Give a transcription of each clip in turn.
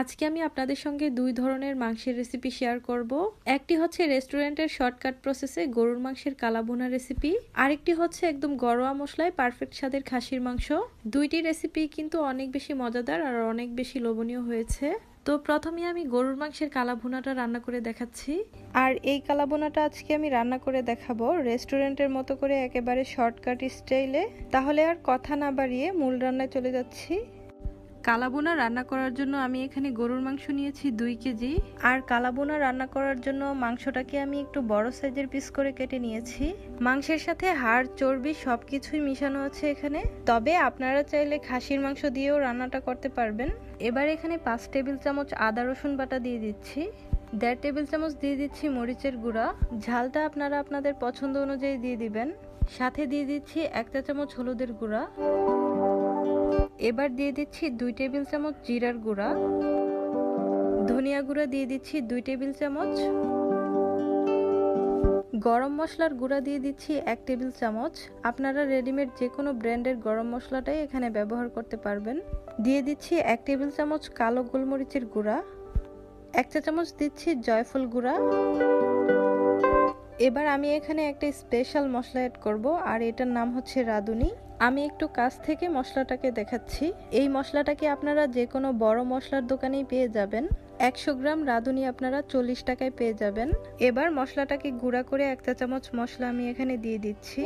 আজকে আমি আপনাদের সঙ্গে দুই ধরনের মাংসের রেসিপি শেয়ার করব। একটি হচ্ছে রেস্টুরেন্টের শর্টকাট প্রসেসে গরুর মাংসের কালাভুনা রেসিপি, আরেকটি হচ্ছে একদম ঘরোয়া মশলায় পারফেক্ট স্বাদের খাসির মাংস। দুইটি রেসিপি কিন্তু অনেক বেশি মজাদার আর অনেক বেশি লোভনীয় হয়েছে। তো প্রথমে আমি গরুর মাংসের কালাভুনাটা রান্না করে দেখাচ্ছি। আর এই কালাভুনাটা আজকে আমি রান্না করে দেখাবো রেস্টুরেন্টের মতো করে, একেবারে শর্টকাট স্টাইলে। তাহলে আর কথা না বাড়িয়ে মূল রান্নায় চলে যাচ্ছি। কালাবোনা রান্না করার জন্য আমি এখানে গরুর মাংস নিয়েছি 2 কেজি। আর কালাবোনা রান্না করার জন্য মাংসটাকে আমি একটু বড় সাইজের পিস করে কেটে নিয়েছি। মাংসের সাথে হাড়, চর্বি সবকিছুই মিশানো আছে এখানে। তবে আপনারা চাইলে খাসির মাংস দিয়েও রান্নাটা করতে পারবেন। এবার এখানে 5 টেবিল চামচ আদা রসুন বাটা দিয়ে দিচ্ছি। 1.5 টেবিল চামচ দিয়ে দিচ্ছি মরিচের গুঁড়া। ঝালটা আপনারা আপনাদের পছন্দ অনুযায়ী দিয়ে দিবেন। সাথে দিয়ে দিচ্ছি 1 চা চামচ হলুদের গুঁড়া। এবার দিয়ে দিচ্ছি 2 টেবিল চামচ জিরার গুঁড়া। ধনিয়া গুঁড়া দিয়ে দিচ্ছি 2 টেবিল চামচ। গরম মশলার গুঁড়া দিয়ে দিচ্ছি 1 টেবিল চামচ। আপনারা রেডিমেড যে কোনো ব্র্যান্ডের গরম মশলাটাই এখানে ব্যবহার করতে পারবেন। দিয়ে দিচ্ছি 1 টেবিল চামচ কালো গোলমরিচের গুঁড়া। 1 চা চামচ দিচ্ছি জয়ফল গুঁড়া। এবার আমি এখানে একটা স্পেশাল মশলা অ্যাড করব, আর এটার নাম হচ্ছে রাঁধুনি। আমি একটু কাছ থেকে মশলাটাকে দেখাচ্ছি। এই মশলাটাকে আপনারা যে কোনো বড় মশলার দোকানেই পেয়ে যাবেন। 100 গ্রাম রাঁধুনি আপনারা 40 টাকায় পেয়ে যাবেন। এবার মশলাটাকে গুঁড়া করে 1 চা চামচ মশলা আমি এখানে দিয়ে দিচ্ছি।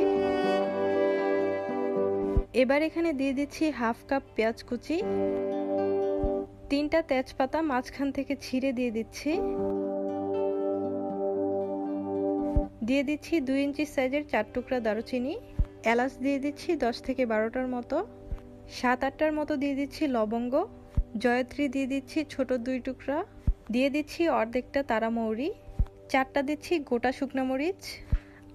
এবার এখানে দিয়ে দিচ্ছি হাফ কাপ পেঁয়াজ কুচি। 3টা তেজপাতা মাঝখান থেকে ছিঁড়ে দিয়ে দিচ্ছি। দিয়ে দিচ্ছি 2 ইঞ্চি সাইজের 4 টুকরা দারুচিনি। এলাচ দিয়ে দিচ্ছি 10 থেকে 12টার মতো। 7-8টার মতো দিয়ে দিচ্ছি লবঙ্গ। জয়ত্রী দিয়ে দিচ্ছি ছোট 2 টুকরা। দিয়ে দিচ্ছি অর্ধেকটা তারা মৌরি। 4টা দিচ্ছি গোটা শুকনো মরিচ।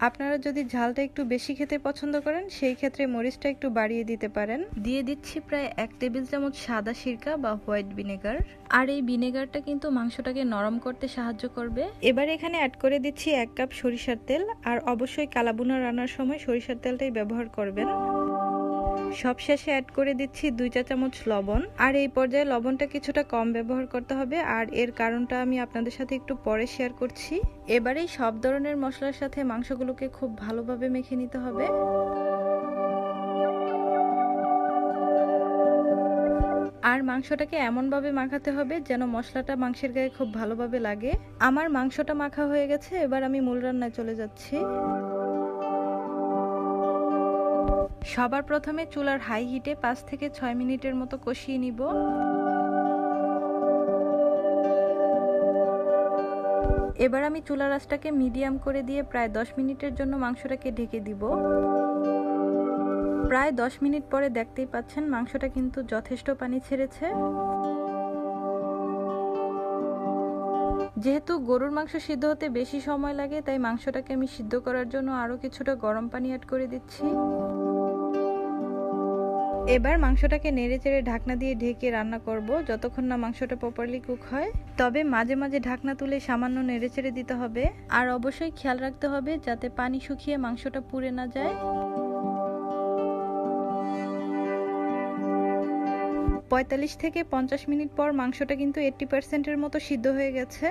আপনারা যদি ঝালটা একটু বেশি খেতে পছন্দ করেন সেই ক্ষেত্রে মরিচটা একটু বাড়িয়ে দিতে পারেন। দিয়ে দিচ্ছি প্রায় 1 টেবিল চামচ সাদা সিরকা বা হোয়াইট ভিনেগার। আর এই ভিনেগারটা কিন্তু মাংসটাকে নরম করতে সাহায্য করবে। এবার এখানে অ্যাড করে দিচ্ছি 1 কাপ সরিষার তেল। আর অবশ্যই কালাভুনা রান্নার সময় সরিষার তেলটাই ব্যবহার করবেন। সবশেষে অ্যাড করে দিচ্ছি 2 চা চামচ লবণ। আর এই পর্যায়ে লবণটা কিছুটা কম ব্যবহার করতে হবে, আর এর কারণটা আমি আপনাদের সাথে একটু পরে শেয়ার করছি। এবারেই সব ধরনের মশলার সাথে মাংসগুলোকে খুব ভালোভাবে মেখে নিতে হবে। আর মাংসটাকে এমনভাবে মাখাতে হবে যেন মশলাটা মাংসের গায়ে খুব ভালোভাবে লাগে। আমার মাংসটা মাখা হয়ে গেছে, এবার আমি মূল রান্নায় চলে যাচ্ছি। সবার প্রথমে চুলার হাই হিটে 5 থেকে 6 মিনিটের মতো কষিয়ে নিব। এবার আমি চুলার আঁচটাকে মিডিয়াম করে দিয়ে প্রায় 10 মিনিটের জন্য মাংসটাকে ঢেকে দিব। প্রায় 10 মিনিট পরে দেখতেই পাচ্ছেন মাংসটা কিন্তু যথেষ্ট পানি ছেড়েছে। যেহেতু গরুর মাংস সিদ্ধ হতে বেশি সময় লাগে, তাই মাংসটাকে আমি সিদ্ধ করার জন্য আরো কিছুটা গরম পানি অ্যাড করে দিচ্ছি। এবার মাংসটাকে নেড়েচেড়ে ঢাকনা দিয়ে ঢেকে রান্না করব যতক্ষণ না মাংসটা প্রপারলি কুক হয়। তবে মাঝে মাঝে ঢাকনা তুলে সামান্য নেড়েচেড়ে দিতে হবে। আর অবশ্যই খেয়াল রাখতে হবে যাতে পানি শুকিয়ে মাংসটা পুড়ে না যায়। 45 থেকে 50 মিনিট পর মাংসটা কিন্তু 80% মতো সিদ্ধ হয়ে গেছে।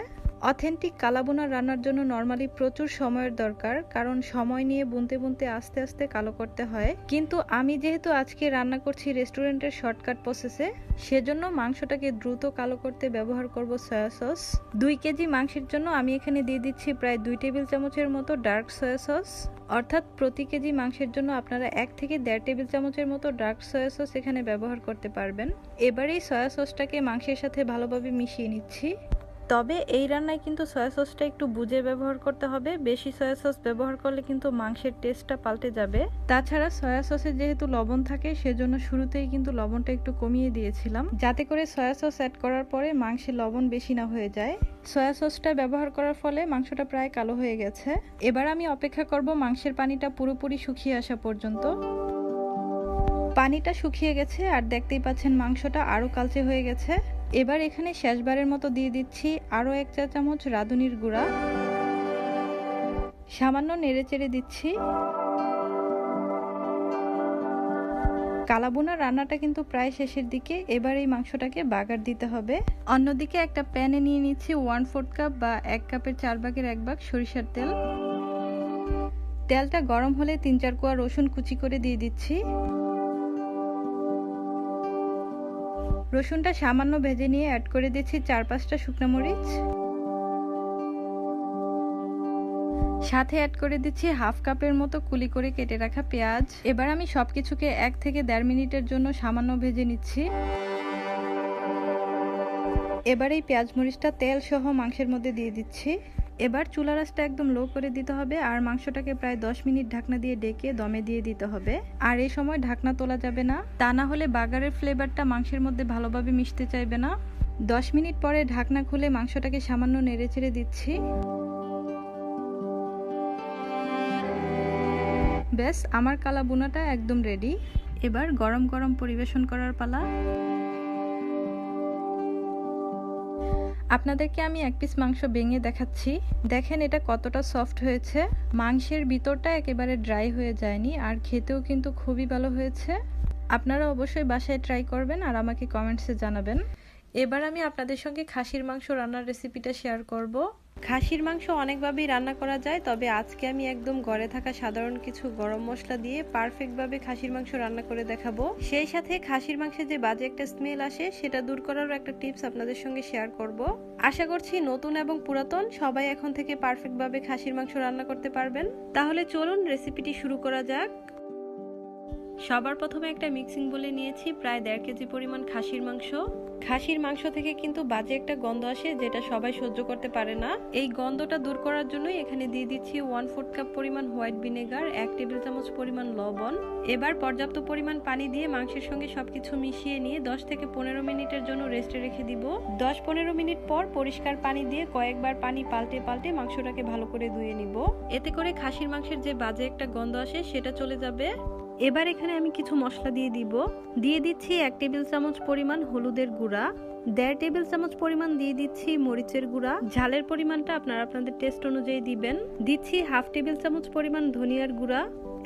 অথেন্টিক কালাভুনা রান্নার জন্য নরমালি প্রচুর সময়ের দরকার, কারণ সময় নিয়ে বুনতে বুনতে আস্তে আস্তে কালো করতে হয়। কিন্তু আমি যেহেতু আজকে রান্না করছি রেস্টুরেন্টের শর্টকাট প্রসেসে, সেজন্য মাংসটাকে দ্রুত কালো করতে ব্যবহার করব সয়া সস। 2 কেজি মাংসের জন্য আমি এখানে দিয়ে দিচ্ছি প্রায় 2 টেবিল চামচের মতো ডার্ক সয়া সস। অর্থাৎ প্রতি কেজি মাংসের জন্য আপনারা 1 থেকে 1.5 টেবিল চামচের মতো ডার্ক সয়া সস এখানে ব্যবহার করতে পারবেন। এবার এই সয়া সসটাকে মাংসের সাথে ভালোভাবে মিশিয়ে নিচ্ছি। তবে এই রান্নায় কিন্তু সয়া সসটা একটু বুঝে ব্যবহার করতে হবে। বেশি সয়া সস ব্যবহার করলে কিন্তু মাংসের টেস্টটা পাল্টে যাবে। তাছাড়া সয়া সসে যেহেতু লবণ থাকে, সেজন্য শুরুতেই কিন্তু লবণটা একটু কমিয়ে দিয়েছিলাম, যাতে করে সয়া সস অ্যাড করার পরে মাংসে লবণ বেশি না হয়ে যায়। সয়া সসটা ব্যবহার করার ফলে মাংসটা প্রায় কালো হয়ে গেছে। এবার আমি অপেক্ষা করব মাংসের পানিটা পুরোপুরি শুকিয়ে আসা পর্যন্ত। পানিটা শুকিয়ে গেছে আর দেখতেই পাচ্ছেন মাংসটা আরো কালচে হয়ে গেছে। এবার এখানে শেষবারের মতো দিয়ে দিচ্ছি আরো 1 চা চামচ রাঁধুনির গুঁড়া। সামান্য নেড়েচেড়ে দিচ্ছি। কালাভুনা রান্নাটা কিন্তু প্রায় শেষের দিকে। এবার এই মাংসটাকে বাগার দিতে হবে। অন্যদিকে একটা প্যানে নিয়ে নিচ্ছি 1/4 কাপ বা 1 কাপের 4 ভাগের 1 ভাগ সরিষার তেল। তেলটা গরম হলে 3-4 কোয়া রসুন কুচি করে দিয়ে দিচ্ছি। রসুনটা সামান্য ভেজে নিয়ে অ্যাড করে দিচ্ছি 4-5টা শুকনো মরিচ। সাথে অ্যাড করে দিচ্ছি হাফ কাপের মতো কুলি করে কেটে রাখা পেঁয়াজ। এবার আমি সবকিছুকে 1 থেকে 1.5 মিনিটের জন্য সামান্য ভেজে নিচ্ছি। এবার এই পেঁয়াজ মরিচটা তেল সহ মাংসের মধ্যে দিয়ে দিচ্ছি। এবার চুলার আঁচটা একদম লো করে দিতে হবে আর মাংসটাকে প্রায় 10 মিনিট ঢাকনা দিয়ে ডেকে দমে দিয়ে দিতে হবে। আর এই সময় ঢাকনা তোলা যাবে না, তা না হলে বাগারের ফ্লেভারটা মাংসের মধ্যে ভালোভাবে মিশতে চাইবে না। 10 মিনিট পরে ঢাকনা খুলে মাংসটাকে সামান্য নেড়েচেড়ে দিচ্ছি। ব্যাস, আমার কালাভুনাটা একদম রেডি। এবার গরম গরম পরিবেশন করার পালা। আপনাদেরকে আমি 1 পিস মাংস ভেঙে দেখাচ্ছি। দেখেন এটা কতটা সফট হয়েছে। মাংসের ভিতরটা একেবারে ড্রাই হয়ে যায়নি আর খেতেও কিন্তু খুবই ভালো হয়েছে। আপনারা অবশ্যই বাসায় ট্রাই করবেন আর আমাকে কমেন্টসে জানাবেন। এবার আমি আপনাদের সঙ্গে খাসির মাংস রান্নার রেসিপিটা শেয়ার করব। খাসির মাংস অনেকভাবেই রান্না করা যায়, তবে আজকে আমি একদম ঘরে থাকা সাধারণ কিছু গরম মশলা দিয়ে পারফেক্টভাবে খাসির মাংস রান্না করে দেখাবো। সেই সাথে খাসির মাংসে যে বাজে একটা স্মেল আসে সেটা দূর করারও একটা টিপস আপনাদের সঙ্গে শেয়ার করব। আশা করছি নতুন এবং পুরাতন সবাই এখন থেকে পারফেক্টভাবে খাসির মাংস রান্না করতে পারবেন। তাহলে চলুন রেসিপিটি শুরু করা যাক। সবার প্রথমে একটা মিক্সিং বলে নিয়েছি প্রায় 1.5 কেজি পরিমাণ খাসির মাংস। খাসির মাংস থেকে কিন্তু বাজে একটা গন্ধ আসে যেটা সবাই সহ্য করতে পারে না। এই গন্ধটা দূর করার জন্যই এখানে দিয়ে দিচ্ছি 1/4 কাপ পরিমাণ হোয়াইট ভিনেগার, 1 টেবিল চামচ পরিমাণ লবণ। এবার পর্যাপ্ত পরিমাণ পানি দিয়ে মাংসের সঙ্গে সবকিছু মিশিয়ে নিয়ে 10 থেকে 15 মিনিটের জন্য রেস্টে রেখে দিব। 10-15 মিনিট পর পরিষ্কার পানি দিয়ে কয়েকবার পানি পাল্টে পাল্টে মাংসটাকে ভালো করে ধুয়ে নিব। এতে করে খাসির মাংসের যে বাজে একটা গন্ধ আসে সেটা চলে যাবে। এবার এখানে আমি কিছু মশলা দিয়ে দিচ্ছি 1 টেবিল চামচ পরিমাণ হলুদের গুঁড়া, 1.5 টেবিল চামচ পরিমাণ দিয়ে দিচ্ছি মরিচের গুঁড়া। ঝালের পরিমাণটা আপনারা আপনাদের টেস্ট অনুযায়ী দিবেন। দিচ্ছি হাফ টেবিল চামচ পরিমাণ ধনিয়ার গুঁড়া,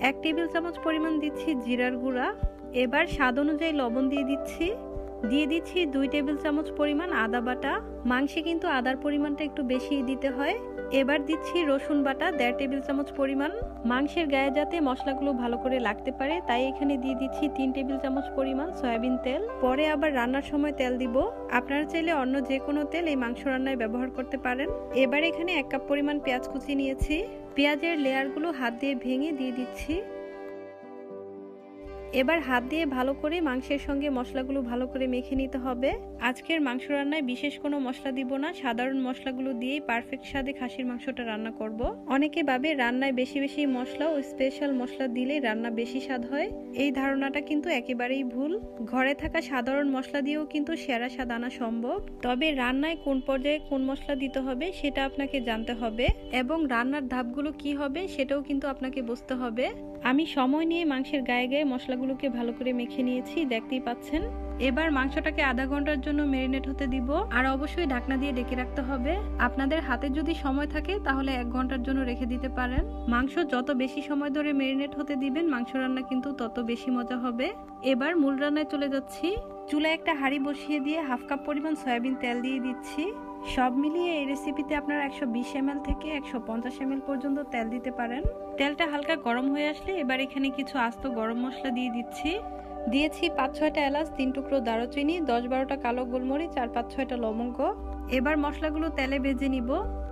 1 টেবিল চামচ পরিমাণ দিচ্ছি জিরার গুঁড়া। এবার স্বাদ অনুযায়ী লবণ দিয়ে দিচ্ছি 2 টেবিল চামচ পরিমাণ আদা বাটা। মাংসে কিন্তু আদার পরিমাণটা একটু বেশি দিতে হয়। এবার দিচ্ছি রসুন বাটা 1.5 টেবিল চামচ পরিমাণ। মাংসের গায়ে যাতে মশলাগুলো ভালো করে লাগতে পারে তাই এখানে দিয়ে দিচ্ছি 3 টেবিল চামচ পরিমাণ সয়াবিন তেল। পরে আবার রান্নার সময় তেল দিব। আপনারা চাইলে অন্য যে কোনো তেল এই মাংস রান্নায় ব্যবহার করতে পারেন। এবার এখানে 1 কাপ পরিমাণ পেঁয়াজ কুচি নিয়েছি। পেঁয়াজের লেয়ারগুলো হাত দিয়ে ভেঙে দিয়ে দিচ্ছি। এবার হাত দিয়ে ভালো করে মাংসের সঙ্গে মশলাগুলো ভালো করে মেখে নিতে হবে। আজকের মাংস রান্নায় বিশেষ কোনো মশলা দিব না, সাধারণ মশলাগুলো দিয়েই পারফেক্ট স্বাদে খাসির মাংসটা রান্না করব। অনেকে ভাবে রান্নায় বেশি বেশি মশলা ও স্পেশাল মশলা দিলে রান্না বেশি স্বাদ হয়। এই ধারণাটা কিন্তু একেবারেই ভুল। ঘরে থাকা সাধারণ মশলা দিয়েও কিন্তু সেরা স্বাদ আনা সম্ভব। তবে রান্নায় কোন পর্যায়ে কোন মশলা দিতে হবে সেটা আপনাকে জানতে হবে এবং রান্নার ধাপগুলো কি হবে সেটাও কিন্তু আপনাকে বুঝতে হবে। আমি সময় নিয়ে মাংসের গায়ে গায়ে মশলাগুলোকে ভালো করে মেখে নিয়েছি, দেখতেই পাচ্ছেন। এবার মাংসটাকে আধা ঘন্টার জন্য ম্যারিনেট হতে দিব আর অবশ্যই ঢাকনা দিয়ে ঢেকে রাখতে হবে। আপনাদের হাতে যদি সময় থাকে তাহলে 1 ঘন্টার জন্য রেখে দিতে পারেন। মাংস যত বেশি সময় ধরে ম্যারিনেট হতে দিবেন মাংস রান্না কিন্তু তত বেশি মজা হবে। এবার মূল রান্নায় চলে যাচ্ছি। চুলায় একটা হাঁড়ি বসিয়ে দিয়ে হাফ কাপ পরিমাণ সয়াবিন তেল দিয়ে দিচ্ছি। সব মিলিয়ে এই রেসিপিতে আপনারা 120 ml থেকে 150 ml পর্যন্ত তেল দিতে পারেন। তেলটা হালকা গরম হয়ে আসলে এবার এখানে কিছু আস্ত গরম মশলা দিয়ে দিয়েছি 5-6টা এলাচ, 3 টুকরো দারুচিনি, 10-12টা কালো গোলমরিচ আর 5-6টা লবঙ্গ। এবার মশলাগুলো তেলে ভেজে নিব।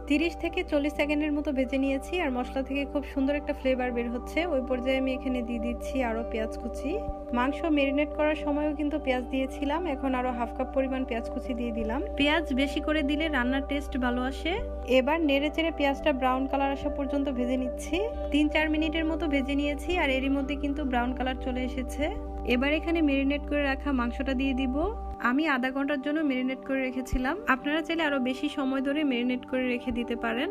30 থেকে 40 সেকেন্ডের মতো ভেজে নিয়েছি আর মশলা থেকে খুব সুন্দর একটা ফ্লেভার বের হচ্ছে। ওই পর্যায়ে আমি এখানে দিয়ে দিচ্ছি আরো পেঁয়াজ কুচি। মাংস ম্যারিনেট করার সময়ও কিন্তু পেঁয়াজ দিয়েছিলাম, এখন আরো হাফ কাপ পরিমাণ পেঁয়াজ কুচি দিয়ে দিলাম। পেঁয়াজ বেশি করে দিলে রান্নার টেস্ট ভালো আসে। এবার নেড়েচেড়ে পেঁয়াজটা ব্রাউন কালার আসা পর্যন্ত ভেজে নিচ্ছি। 3-4 মিনিটের মতো ভেজে নিয়েছি আর এরই মধ্যে কিন্তু ব্রাউন কালার চলে এসেছে। এবার এখানে ম্যারিনেট করে রাখা মাংসটা দিয়ে দিব। আমি আধা ঘন্টার জন্য ম্যারিনেট করে রেখেছিলাম, আপনারা চাইলে আরো বেশি সময় ধরে ম্যারিনেট করে রেখে দিতে পারেন।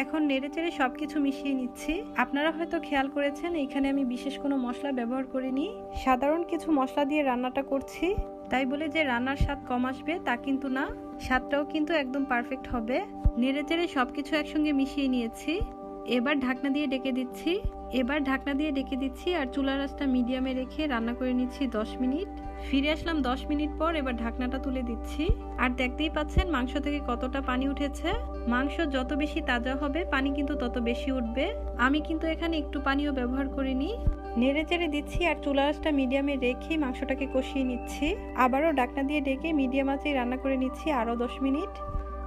এখন নেড়েচেড়ে সবকিছু মিশিয়ে নিচ্ছি। আপনারা হয়তো খেয়াল করেছেন এখানে আমি বিশেষ কোনো মশলা ব্যবহার করিনি, সাধারণ কিছু মশলা দিয়ে রান্নাটা করছি। তাই বলে যে রান্নার স্বাদ কম আসবে তা কিন্তু না, স্বাদটাও কিন্তু একদম পারফেক্ট হবে। নেড়েচেড়ে সবকিছু একসঙ্গে মিশিয়ে নিয়েছি। এবার ঢাকনা দিয়ে ঢেকে দিচ্ছি। এবার ঢাকনা দিয়ে ঢেকে দিচ্ছি আর চুলার আঁচটা মিডিয়ামে রেখে রান্না করে নিচ্ছি 10 মিনিট। ফিরে আসলাম 10 মিনিট পর। এবার ঢাকনাটা তুলে দিচ্ছি আর দেখতেই পাচ্ছেন মাংস থেকে কতটা পানি উঠেছে। মাংস যত বেশি তাজা হবে পানি কিন্তু তত বেশি উঠবে। আমি কিন্তু এখানে একটু পানিও ব্যবহার করিনি। নেড়ে চেড়ে দিচ্ছি আর চুলার আঁচটা মিডিয়ামে রেখে মাংসটাকে কষিয়ে নিচ্ছি। আবারও ঢাকনা দিয়ে ঢেকে মিডিয়াম আঁচেই রান্না করে নিচ্ছি আরও 10 মিনিট।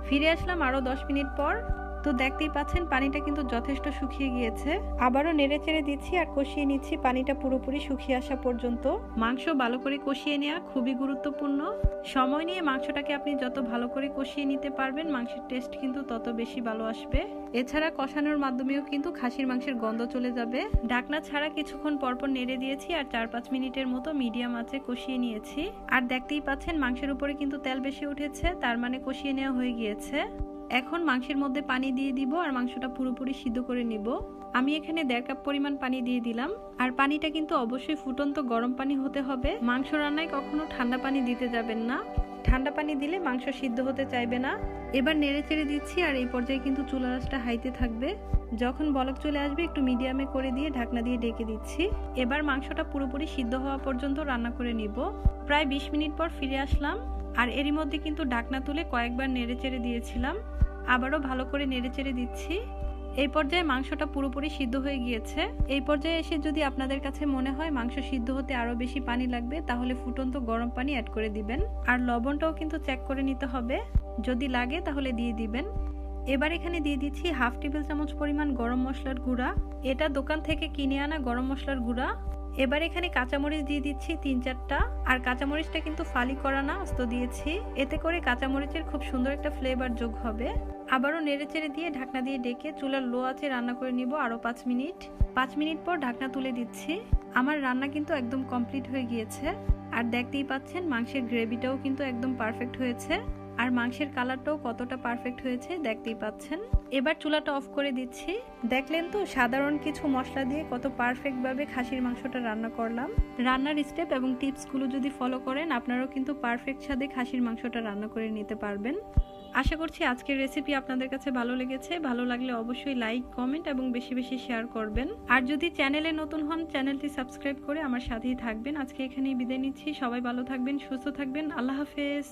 ফিরে আসলাম আরও 10 মিনিট পর। তো দেখতেই পাচ্ছেন পানিটা কিন্তু যথেষ্ট শুকিয়ে গিয়েছে। আবারও নেড়ে চেড়ে দিচ্ছি আর কষিয়ে নিচ্ছি পানিটা পুরোপুরি শুকিয়ে আসা পর্যন্ত। মাংস ভালো করে কষিয়ে নেওয়া খুবই গুরুত্বপূর্ণ। সময় নিয়ে মাংসটাকে আপনি যত ভালো করে কষিয়ে নিতে পারবেন মাংসের টেস্ট কিন্তু তত বেশি ভালো আসবে। এছাড়া কষানোর মাধ্যমেও কিন্তু খাসির মাংসের গন্ধ চলে যাবে। ঢাকনা ছাড়া কিছুক্ষণ পরপর নেড়ে দিয়েছি আর 4-5 মিনিটের মতো মিডিয়াম আঁচে কষিয়ে নিয়েছি। আর দেখতেই পাচ্ছেন মাংসের উপরে কিন্তু তেল বেশি উঠেছে, তার মানে কষিয়ে নেওয়া হয়ে গিয়েছে। এখন মাংসের মধ্যে পানি দিয়ে দিব আর মাংসটা পুরোপুরি সিদ্ধ করে নিব। আমি এখানে 1.5 কাপ পরিমাণ পানি দিয়ে দিলাম। আর পানিটা কিন্তু অবশ্যই ফুটন্ত গরম পানি হতে হবে। মাংস রান্নায় কখনো ঠান্ডা পানি দিতে যাবেন না, ঠান্ডা পানি দিলে মাংস সিদ্ধ হতে চাইবে না। এবার নেড়ে চেড়ে দিচ্ছি আর এই পর্যায়ে কিন্তু চুলার আঁচটা হাইতে থাকবে। যখন বলক চলে আসবে একটু মিডিয়ামে করে দিয়ে ঢাকনা দিয়ে ঢেকে দিচ্ছি। এবার মাংসটা পুরোপুরি সিদ্ধ হওয়া পর্যন্ত রান্না করে নিব। প্রায় 20 মিনিট পর ফিরে আসলাম আর এরই মধ্যে কিন্তু ঢাকনা তুলে কয়েকবার নেড়ে চেড়ে দিয়েছিলাম। আবারও ভালো করে নেড়ে চেড়ে দিচ্ছি। এই পর্যায়ে মাংসটা পুরোপুরি সিদ্ধ হয়ে গিয়েছে। এই পর্যায়ে এসে যদি আপনাদের কাছে মনে হয় মাংস সিদ্ধ হতে আরো বেশি পানি লাগবে তাহলে ফুটন্ত গরম পানি অ্যাড করে দিবেন। আর লবণটাও কিন্তু চেক করে নিতে হবে, যদি লাগে তাহলে দিয়ে দিবেন। এবার এখানে দিয়ে দিচ্ছি 1/2 টেবিল চামচ পরিমাণ গরম মশলার গুঁড়া। এটা দোকান থেকে কিনে আনা গরম মশলার গুঁড়া। এবার এখানে কাঁচামরিচ দিয়ে দিচ্ছি 3-4টা। আর কাঁচামরিচটা কিন্তু ফালি করা না, আস্ত দিয়েছি। এতে করে কাঁচামরিচের খুব সুন্দর একটা ফ্লেভার যোগ হবে। আবারও নেড়ে চেড়ে দিয়ে ঢাকনা দিয়ে ডেকে চুলার লো আঁচে রান্না করে নিব আরও 5 মিনিট। 5 মিনিট পর ঢাকনা তুলে দিচ্ছি। আমার রান্না কিন্তু একদম কমপ্লিট হয়ে গিয়েছে। আর দেখতেই পাচ্ছেন মাংসের গ্রেভিটাও কিন্তু একদম পারফেক্ট হয়েছে। আর মাংসের কালারটাও কতটা পারফেক্ট হয়েছে দেখতেই পাচ্ছেন। এবার চুলাটা অফ করে দিচ্ছি। দেখলেন তো সাধারণ কিছু মশলা দিয়ে কত পারফেক্ট ভাবে খাসির মাংসটা রান্না করলাম। রান্নার স্টেপ এবং টিপসগুলো যদি ফলো করেন আপনারাও কিন্তু পারফেক্ট স্বাদে খাসির মাংসটা রান্না করে নিতে পারবেন। আশা করছি আজকের রেসিপি আপনাদের কাছে ভালো লেগেছে। ভালো লাগলে অবশ্যই লাইক, কমেন্ট এবং বেশি বেশি শেয়ার করবেন। আর যদি চ্যানেলে নতুন হন চ্যানেলটি সাবস্ক্রাইব করে আমার সাথেই থাকবেন। আজকে এখানেই বিদায় নিচ্ছি। সবাই ভালো থাকবেন, সুস্থ থাকবেন। আল্লাহ হাফেজ।